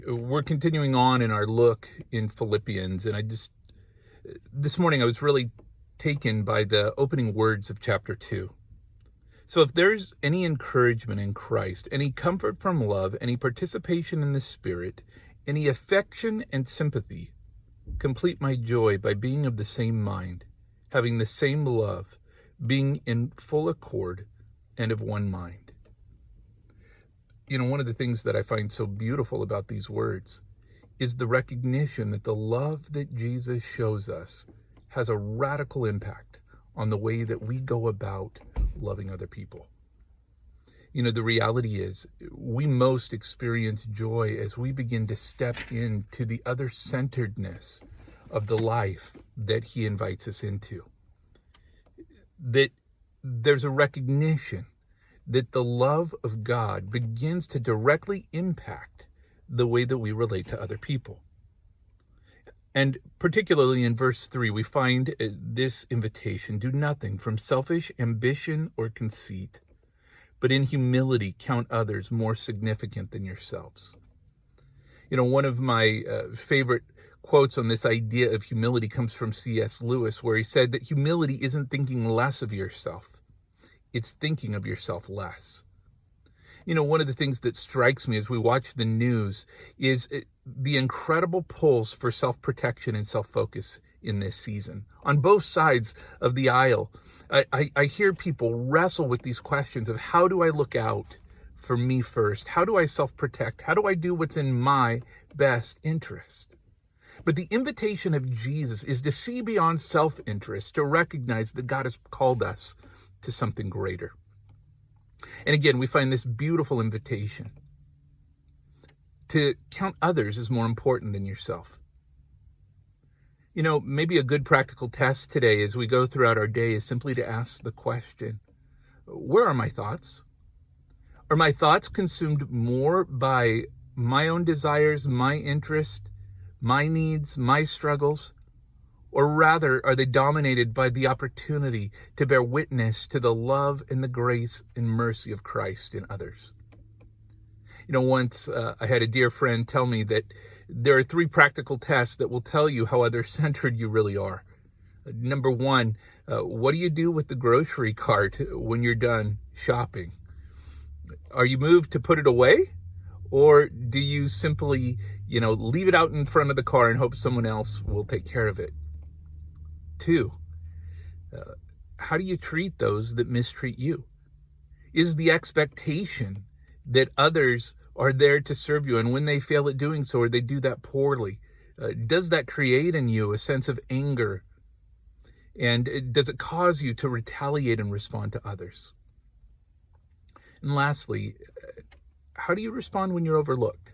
We're continuing on in our look in Philippians, and this morning I was really taken by the opening words of chapter 2. So if there's any encouragement in Christ, any comfort from love, any participation in the Spirit, any affection and sympathy, complete my joy by being of the same mind, having the same love, being in full accord and of one mind. One of the things that I find so beautiful about these words is the recognition that the love that Jesus shows us has a radical impact on the way that we go about loving other people. The reality is we most experience joy as we begin to step into the other-centeredness of the life that he invites us into. That there's a recognition that the love of God begins to directly impact the way that we relate to other people. And particularly in verse 3, we find this invitation: do nothing from selfish ambition or conceit, but in humility count others more significant than yourselves. One of my favorite quotes on this idea of humility comes from C.S. Lewis, where he said that humility isn't thinking less of yourself. It's thinking of yourself less. One of the things that strikes me as we watch the news is the incredible pulls for self-protection and self-focus in this season. On both sides of the aisle, I hear people wrestle with these questions of how do I look out for me first? How do I self-protect? How do I do what's in my best interest? But the invitation of Jesus is to see beyond self-interest, to recognize that God has called us to something greater. And again, we find this beautiful invitation to count others as more important than yourself. Maybe a good practical test today as we go throughout our day is simply to ask the question, where are my thoughts? Are my thoughts consumed more by my own desires, my interest, my needs, my struggles? Or rather, are they dominated by the opportunity to bear witness to the love and the grace and mercy of Christ in others? Once I had a dear friend tell me that there are 3 practical tests that will tell you how other-centered you really are. Number 1, what do you do with the grocery cart when you're done shopping? Are you moved to put it away? Or do you simply, leave it out in front of the car and hope someone else will take care of it? 2, how do you treat those that mistreat you? Is the expectation that others are there to serve you, and when they fail at doing so, or they do that poorly, does that create in you a sense of anger? And does it cause you to retaliate and respond to others? And lastly, how do you respond when you're overlooked?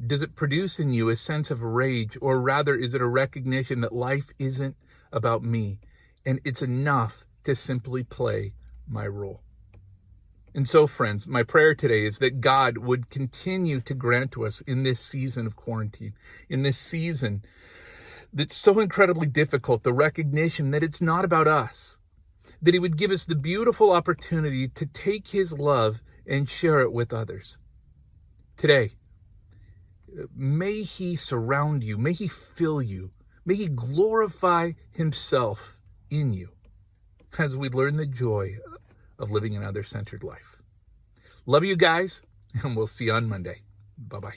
Does it produce in you a sense of rage, or rather is it a recognition that life isn't about me and it's enough to simply play my role? And so, friends, my prayer today is that God would continue to grant to us in this season of quarantine, in this season that's so incredibly difficult, the recognition that it's not about us, that he would give us the beautiful opportunity to take his love and share it with others. Today, may he surround you, may he fill you, may he glorify himself in you as we learn the joy of living an other-centered life. Love you guys, and we'll see you on Monday. Bye-bye.